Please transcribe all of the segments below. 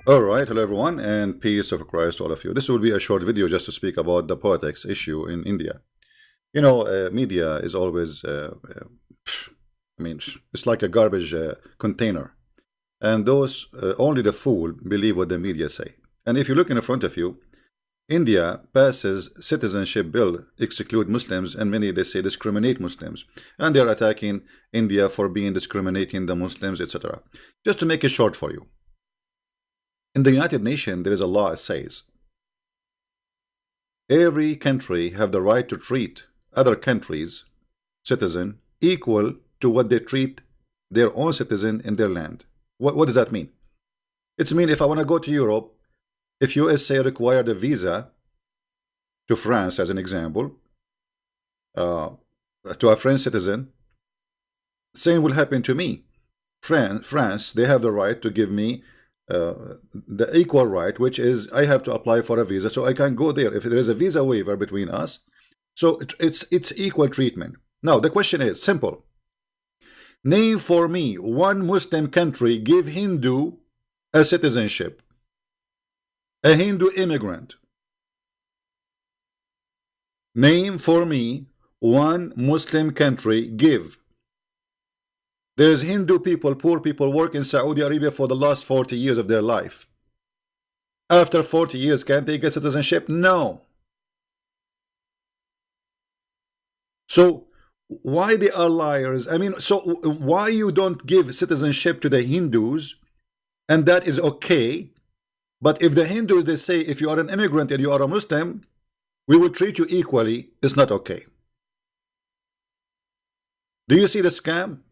All right, hello everyone, and peace of Christ to all of you. This will be a short video just to speak about the politics issue in India. Media is always, I mean, it's like a garbage container, and those only the fool believe what the media say. And if you look in front of you, India passes citizenship bill exclude Muslims, and many they say discriminate Muslims, and they are attacking India for being discriminating the Muslims, etc. Just to make it short for you. In the United Nations, there is a law that says every country have the right to treat other countries' citizen equal to what they treat their own citizen in their land. What does that mean? It's mean if I want to go to Europe, if USA required a visa to France, as an example, to a French citizen, same will happen to me. France, they have the right to give me the equal right, which is I have to apply for a visa so I can go there if there is a visa waiver between us. So it's equal treatment. Now the question is simple. Name for me one Muslim country give Hindu a citizenship, a Hindu immigrant. Name for me one Muslim country give. There's Hindu people, poor people, work in Saudi Arabia for the last 40 years of their life. After 40 years, can't they get citizenship? No. So why they are liars? I mean, so why you don't give citizenship to the Hindus, and that is okay, but if the Hindus, they say, if you are an immigrant and you are a Muslim, we will treat you equally, it's not okay. Do you see the scam?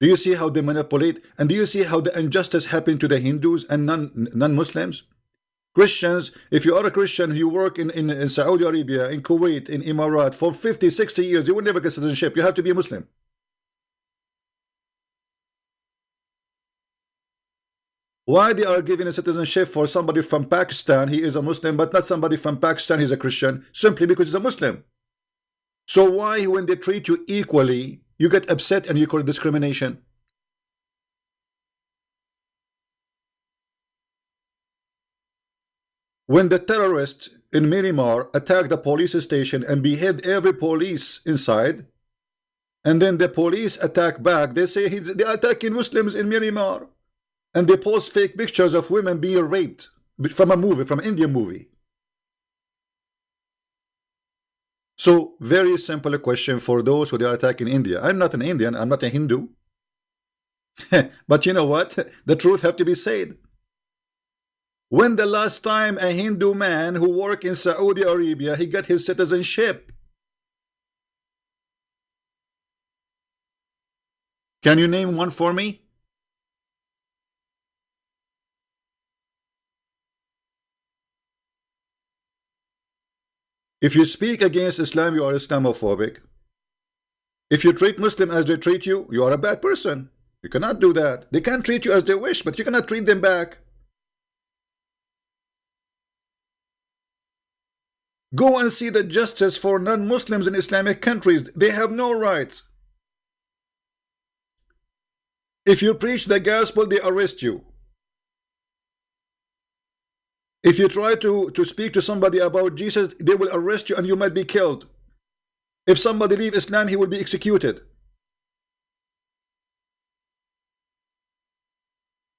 Do you see how they manipulate? And do you see how the injustice happened to the Hindus and non-Muslims? Christians, if you are a Christian, you work in Saudi Arabia, in Kuwait, in Emirat for 50, 60 years, you will never get citizenship. You have to be a Muslim. Why they are giving a citizenship for somebody from Pakistan, he is a Muslim, but not somebody from Pakistan, he's a Christian, simply because he's a Muslim. So why, when they treat you equally, you get upset and you call it discrimination? When the terrorists in Myanmar attacked the police station and behead every police inside, and then the police attack back, they say they're attacking Muslims in Myanmar, and they post fake pictures of women being raped from a movie, from an Indian movie. So very simple question for those who are attacking India. I'm not an Indian, I'm not a Hindu. But you know what? The truth have to be said. When the last time a Hindu man who worked in Saudi Arabia, he got his citizenship? Can you name one for me? If you speak against Islam, you are Islamophobic. If you treat Muslim as they treat you, you are a bad person. You cannot do that. They can treat you as they wish, but you cannot treat them back. Go and see the justice for non-Muslims in Islamic countries. They have no rights. If you preach the gospel, they arrest you. If you try to speak to somebody about Jesus, they will arrest you and you might be killed. If somebody leave Islam, he will be executed.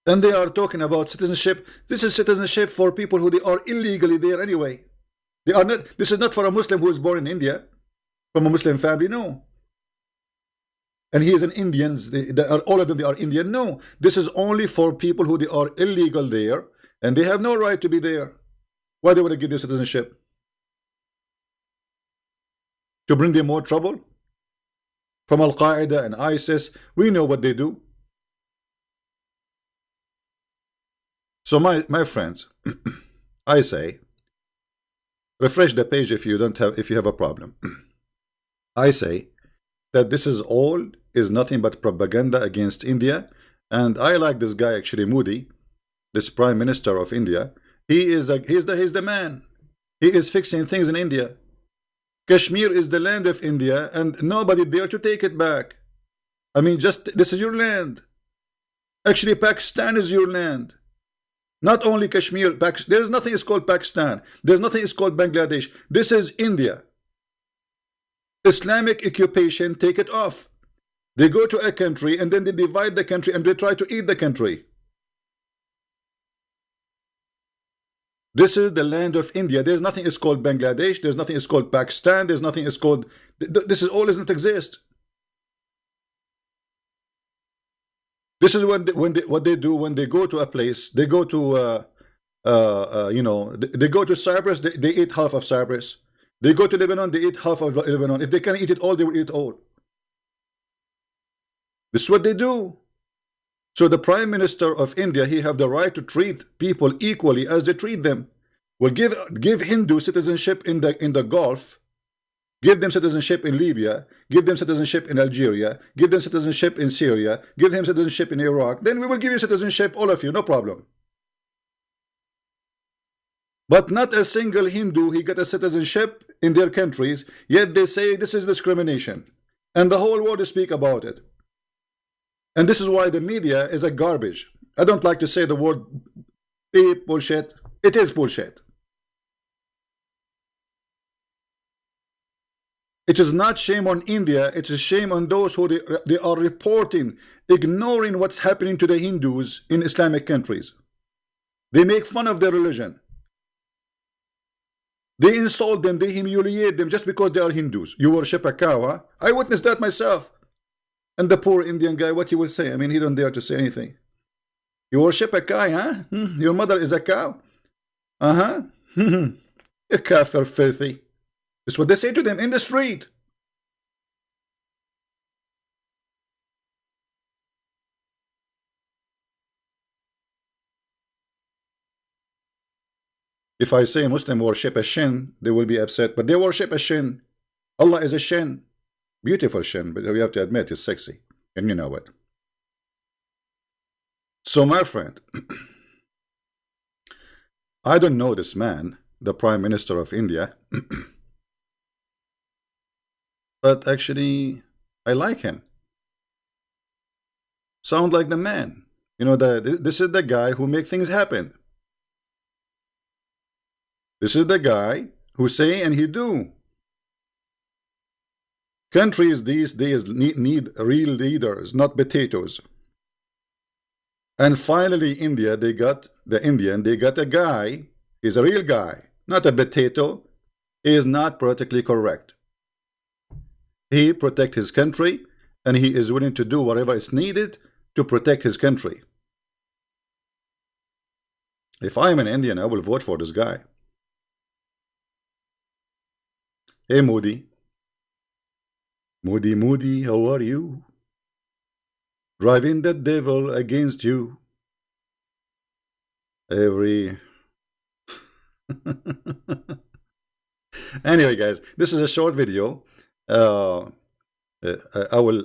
And they are talking about citizenship. This is citizenship for people who they are illegally there anyway. They are not. This is not for a Muslim who is born in India, from a Muslim family. No. And he is an Indian. All of them, they are Indian. No. This is only for people who they are illegal there, and they have no right to be there. Why they want to give their citizenship? To bring them more trouble? From Al-Qaeda and ISIS, we know what they do. So my friends, I say, refresh the page if you have a problem. I say that this is nothing but propaganda against India, and I like this guy actually, Modi, this Prime Minister of India. He's the man. He is fixing things in India. Kashmir is the land of India, and nobody dare to take it back. I mean, just this is your land. Actually, Pakistan is your land. Not only Kashmir, there's nothing is called Pakistan. There's nothing is called Bangladesh. This is India. Islamic occupation, take it off. They go to a country and then they divide the country and they try to eat the country. This is the land of India. There's nothing is called Bangladesh. There's nothing is called Pakistan. There's nothing is called. This is all doesn't exist. This is what they do when they go to a place. They go to you know, they go to Cyprus. They eat half of Cyprus. They go to Lebanon. They eat half of Lebanon. If they can eat it all, they will eat all. This is what they do. So the Prime Minister of India, he have the right to treat people equally as they treat them. Well, give Hindu citizenship in the Gulf, give them citizenship in Libya, give them citizenship in Algeria, give them citizenship in Syria, give them citizenship in Iraq. Then we will give you citizenship, all of you, no problem. But not a single Hindu, he got a citizenship in their countries, yet they say this is discrimination. And the whole world speak about it. And this is why the media is a garbage. I don't like to say the word beep, bullshit. It is bullshit. It is not shame on India. It is shame on those who they are reporting, ignoring what's happening to the Hindus in Islamic countries. They make fun of their religion. They insult them. They humiliate them just because they are Hindus. You worship a cow, huh? I witnessed that myself. And the poor Indian guy, what he will say? I mean, he don't dare to say anything. You worship a cow, huh? Your mother is a cow? Uh-huh. You kafir filthy. That's what they say to them in the street. If I say Muslim worship a shin, they will be upset. But they worship a shin. Allah is a shin. Beautiful shin, but we have to admit it's sexy. And you know what? So my friend, I don't know this man, the Prime Minister of India, but actually I like him. Sound like the man. You know, this is the guy who make things happen. This is the guy who say and he do. Countries these days need real leaders, not potatoes. And finally, India, they got a guy. He's a real guy, not a potato. He is not politically correct. He protect his country, and he is willing to do whatever is needed to protect his country. If I am an Indian, I will vote for this guy. Hey, Modi. Moody, how are you? Driving the devil against you. Anyway, guys, this is a short video. I will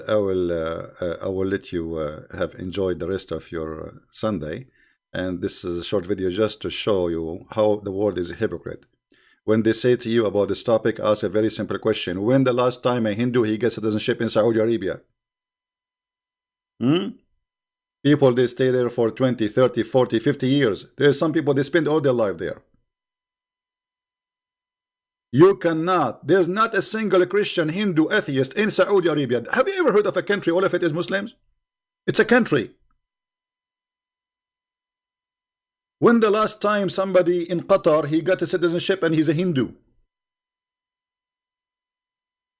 let you have enjoyed the rest of your Sunday. And this is a short video just to show you how the world is a hypocrite. When they say to you about this topic, ask a very simple question. When the last time a Hindu he gets citizenship in Saudi Arabia? People, they stay there for 20, 30, 40, 50 years. There's some people, they spend all their life there. You cannot. There's not a single Christian, Hindu, atheist in Saudi Arabia. Have you ever heard of a country, all of it is Muslims? It's a country. When the last time somebody in Qatar, he got a citizenship and he's a Hindu?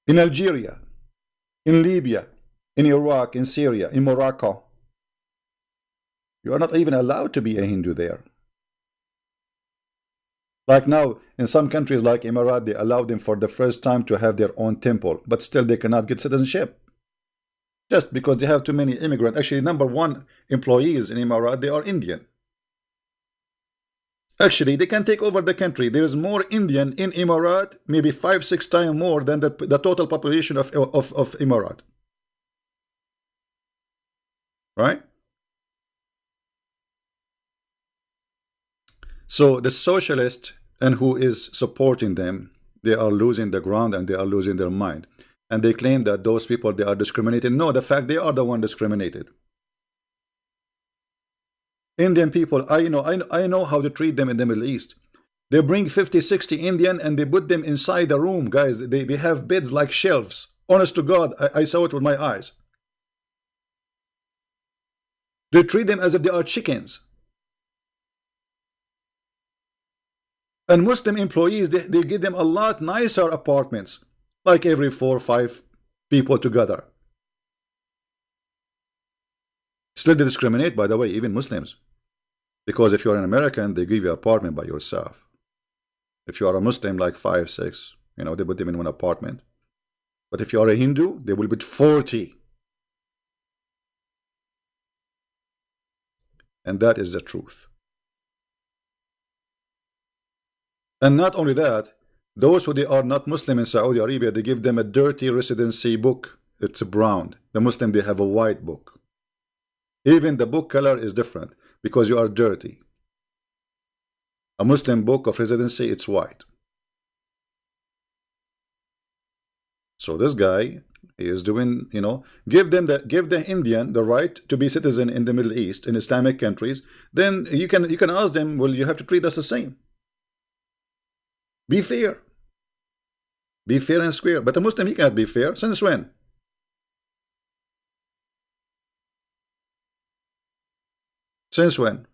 In Algeria, in Libya, in Iraq, in Syria, in Morocco. You are not even allowed to be a Hindu there. Like now, in some countries like Emirates, they allow them for the first time to have their own temple, but still they cannot get citizenship. Just because they have too many immigrants. Actually, #1 employees in Emirates, they are Indian. Actually, they can take over the country. There is more Indian in Emirates, maybe 5-6 times more than the total population of Emirates. Right? So the socialist and who is supporting them, they are losing the ground and they are losing their mind. And they claim that those people, they are discriminated. No, the fact they are the one discriminated. Indian people, I know how to treat them in the Middle East. They bring 50, 60 Indian and they put them inside the room, guys. They have beds like shelves. Honest to God, I saw it with my eyes. They treat them as if they are chickens. And Muslim employees, they give them a lot nicer apartments, like every 4 or 5 people together. Still they discriminate, by the way, even Muslims. Because if you're an American, they give you an apartment by yourself. If you are a Muslim, like 5, 6, they put them in one apartment. But if you are a Hindu, they will put 40. And that is the truth. And not only that, those who they are not Muslim in Saudi Arabia, they give them a dirty residency book. It's brown. The Muslim, they have a white book. Even the book color is different because you are dirty. A Muslim book of residency, it's white. So this guy, he is doing, give the Indian the right to be citizen in the Middle East, in Islamic countries. Then you can ask them, well, you have to treat us the same. Be fair. Be fair and square. But a Muslim, he cannot be fair. Since when? Since when?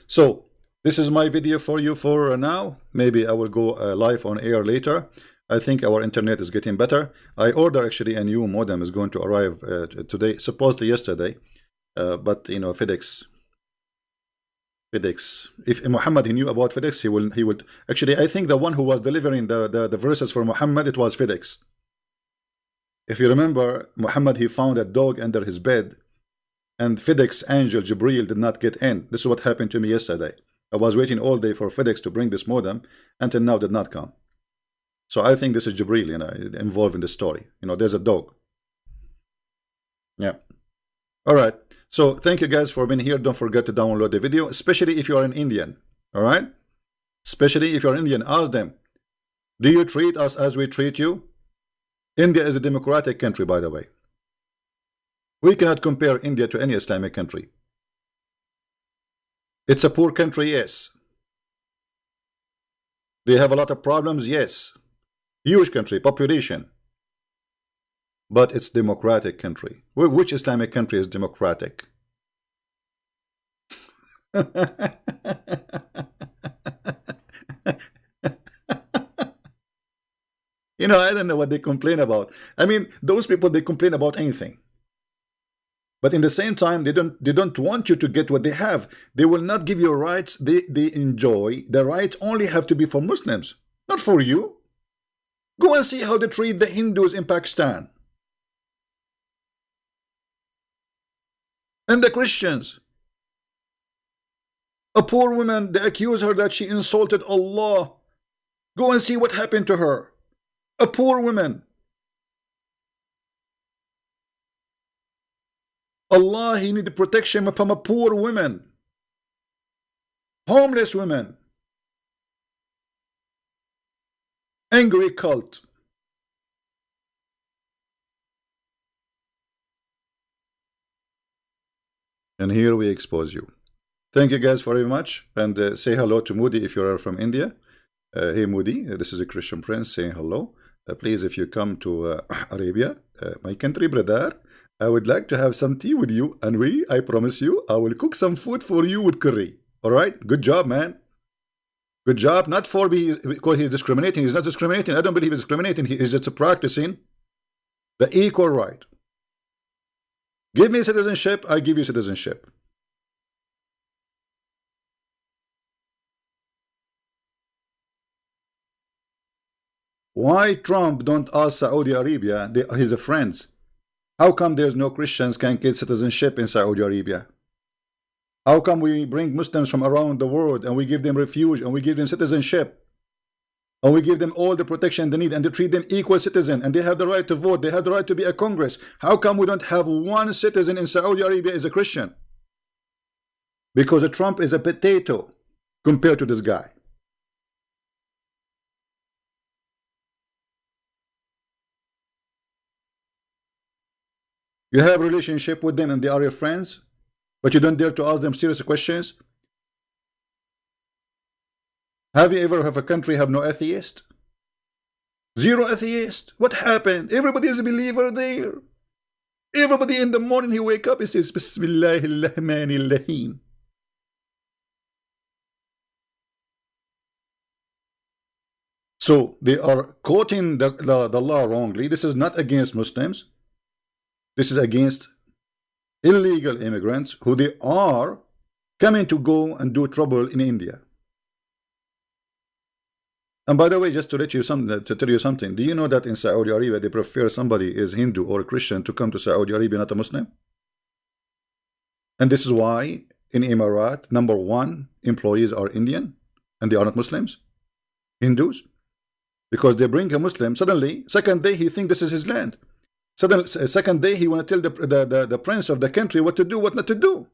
So this is my video for you for now. Maybe I will go live on air later. I think our internet is getting better. I order actually a new modem is going to arrive today, supposedly yesterday, but FedEx. If Muhammad he knew about FedEx, he would actually. I think the one who was delivering the verses for Muhammad, it was FedEx. If you remember, Muhammad he found a dog under his bed, and FedEx angel Jibril did not get in. This is what happened to me yesterday. I was waiting all day for FedEx to bring this modem, until now did not come. So I think this is Jibril, involved in the story. There's a dog. Yeah. All right. So thank you guys for being here. Don't forget to download the video, especially if you are an Indian. All right. Especially if you're Indian, ask them, do you treat us as we treat you? India is a democratic country, by the way. We cannot compare India to any Islamic country. It's a poor country, yes. They have a lot of problems, yes. Huge country, population. But it's democratic country. Which Islamic country is democratic? I don't know what they complain about. I mean, those people, they complain about anything. But in the same time, they don't want you to get what they have. They will not give you rights they enjoy. The rights only have to be for Muslims, not for you. Go and see how they treat the Hindus in Pakistan. And the Christians. A poor woman, they accuse her that she insulted Allah. Go and see what happened to her. A poor woman. Allah, he needed protection from a poor woman. Homeless women. Angry cult. And here we expose you. Thank you guys very much. And say hello to Moody if you are from India. Hey Moody, this is a Christian Prince saying hello. Please, if you come to Arabia, my country, brother, I would like to have some tea with you. And I promise you, I will cook some food for you with curry. All right? Good job, man. Good job. Not because he's discriminating. He's not discriminating. I don't believe he's discriminating. He is just practicing the equal right. Give me citizenship, I give you citizenship. Why Trump don't ask Saudi Arabia? They are his friends. How come there's no Christians can get citizenship in Saudi Arabia? How come we bring Muslims from around the world and we give them refuge and we give them citizenship and we give them all the protection they need and they treat them equal citizen and they have the right to vote, they have the right to be a Congress? How come we don't have one citizen in Saudi Arabia is a Christian? Because Trump is a potato compared to this guy. You have a relationship with them and they are your friends. But you don't dare to ask them serious questions. Have you ever have a country have no atheist? Zero atheist? What happened? Everybody is a believer there. Everybody in the morning he wake up, he says Bismillahirrahmanirrahim. So they are quoting the law wrongly. This is not against Muslims. This is against illegal immigrants who they are coming to go and do trouble in India. And by the way, just to let you something, to tell you something, do you know that in Saudi Arabia they prefer somebody is Hindu or Christian to come to Saudi Arabia, not a Muslim? And this is why in Emirat, #1 employees are Indian and they are not Muslims, Hindus, because they bring a Muslim. Suddenly, second day he think this is his land. Suddenly, second day he want to tell the prince of the country what to do, what not to do.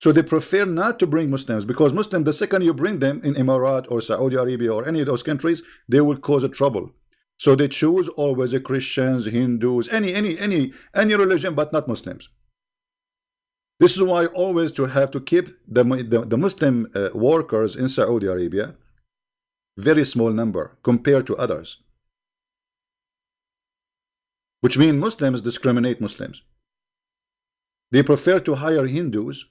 So they prefer not to bring Muslims, because Muslims, the second you bring them in Emirat or Saudi Arabia or any of those countries, they will cause a trouble. So they choose always the Christians, Hindus, any religion, but not Muslims. This is why always to have to keep the Muslim workers in Saudi Arabia very small number compared to others, which means Muslims discriminate Muslims. They prefer to hire Hindus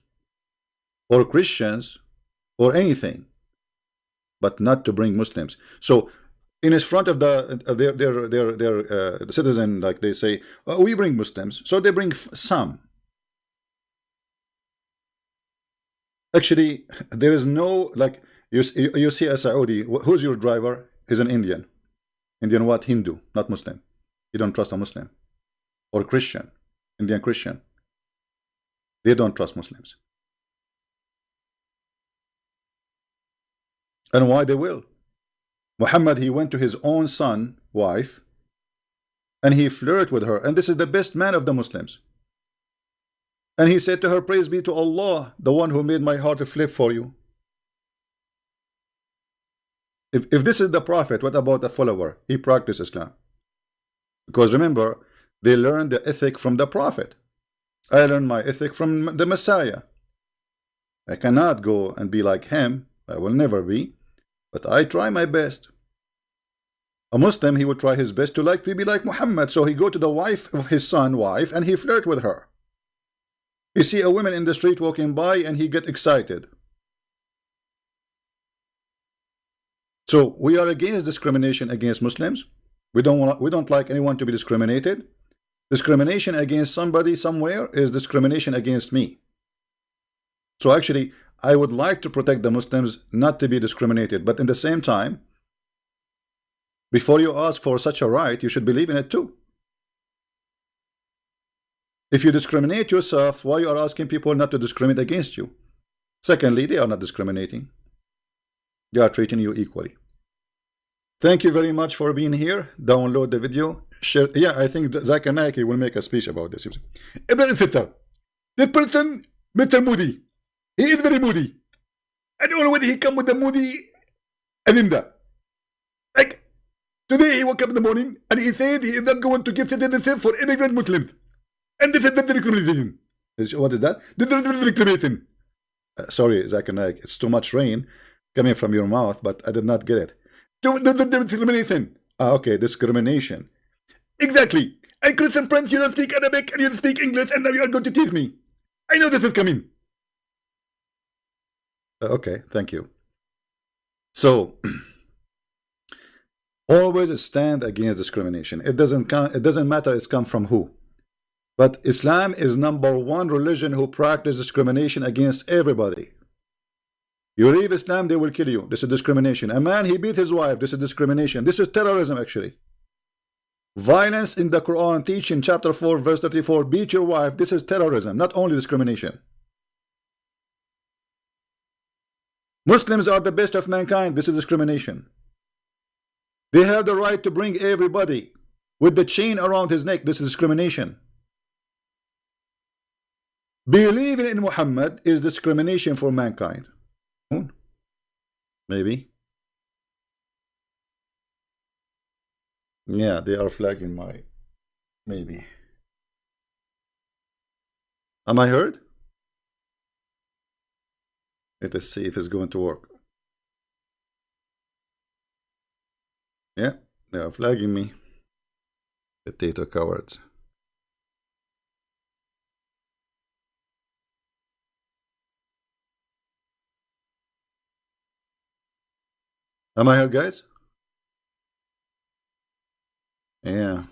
or Christians or anything, but not to bring Muslims. So in his front of their citizen, like they say, oh, we bring Muslims, so they bring some. Actually, there is no, like, you see a Saudi, who's your driver? He's an Indian. Indian what? Hindu, not Muslim. You don't trust a Muslim. Or Christian, Indian Christian. They don't trust Muslims. And why they will? Muhammad, he went to his own son, wife, and he flirted with her. And this is the best man of the Muslims. And he said to her, praise be to Allah, the one who made my heart to flip for you. If this is the prophet, what about the follower? He practiced Islam. Because remember, they learned the ethic from the prophet. I learned my ethic from the Messiah. I cannot go and be like him. I will never be. But I try my best. A Muslim, he would try his best to be like Muhammad. So he go to the wife of his son, wife, and he flirt with her. He see a woman in the street walking by and he get excited. So we are against discrimination against Muslims. We don't like anyone to be discriminated. Discrimination against somebody somewhere is discrimination against me. So actually, I would like to protect the Muslims not to be discriminated, but in the same time, before you ask for such a right, you should believe in it too. If you discriminate yourself, why you are asking people not to discriminate against you? Secondly, they are not discriminating. They are treating you equally. Thank you very much for being here. Download the video. Share. Yeah, I think Zakir Naik will make a speech about this. That person, Mr. Moody, he is very moody. I don't know whether he come with the moody agenda. Like, today he woke up in the morning and he said he is not going to give citizenship for immigrant Muslims. And this is the discrimination. What is that? The discrimination. Sorry, Zakir Naik, it's too much rain coming from your mouth, but I did not get it. The discrimination. Okay, discrimination. Exactly. And Christian Prince, you don't speak Arabic and you don't speak English, and now you are going to tease me. I know this is coming. Okay, thank you. So, always stand against discrimination. It doesn't matter it's come from who. But Islam is #1 religion who practice discrimination against everybody. You leave Islam, they will kill you. This is discrimination. A man, he beat his wife. This is discrimination. This is terrorism, actually. Violence in the Quran, teaching chapter 4, verse 34, beat your wife. This is terrorism, not only discrimination. Muslims are the best of mankind. This is discrimination. They have the right to bring everybody with the chain around his neck. This is discrimination. Believing in Muhammad is discrimination for mankind. Maybe. Yeah, they are flagging my... Maybe. Am I heard? Let us see if it's going to work. Yeah, they are flagging me. Potato cowards. Am I here, guys? Yeah.